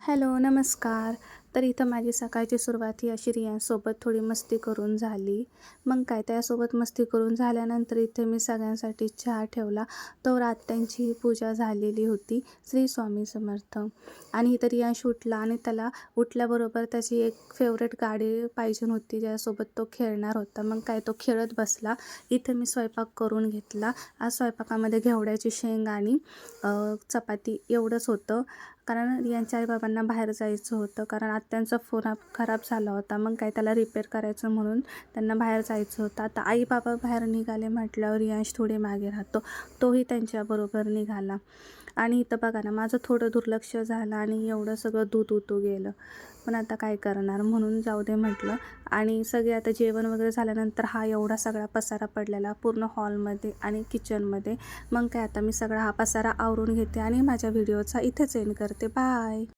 Hello, नमस्कार. तर इथं माझी सकाळची सुरुवात ही अशी रियांसोबत थोडी मस्ती करून झाली. मग काय त्यासोबत मस्ती करून झाल्यानंतर इथे मी सगळ्यांसाठी चहा ठेवला. तोवर आत्यांची पूजा झालेली होती. श्री स्वामी समर्थ. आणि इथं रियांश उठला आणि त्याला उठल्याबरोबर त्याची एक फेवरेट गाडी पाहिजे होती, ज्यासोबत तो खेळणार होता. मग काय तो खेळत बसला. इथे मी स्वयंपाक करून घेतला. आज स्वयंपाकामध्ये घेवड्याची शेंग आणि चपाती एवढंच होतं. कारण रियांच्या आईबाबांना बाहेर जायचं होतं, कारण आत्यांचा फोन खराब झाला होता. मग काय त्याला रिपेअर करायचं म्हणून त्यांना बाहेर जायचं होतं. आता आई बाबा बाहेर निघाले म्हटल्यावर रियांश थोडे मागे राहतो. तोही त्यांच्याबरोबर निघाला. आणि इथं बघा ना, माझं थोडं दुर्लक्ष झालं आणि एवढं सगळं दूध उतू गेलं. पण आता काय करणार, म्हणून जाऊ दे म्हटलं. आणि सगळे आता जेवण वगैरे झाल्यानंतर हा एवढा सगळा पसारा पडलेला पूर्ण हॉलमध्ये आणि किचनमध्ये. मग काय आता मी सगळा हा पसारा आवरून घेते आणि माझ्या व्हिडिओचा इथेच एंड करते. बाय.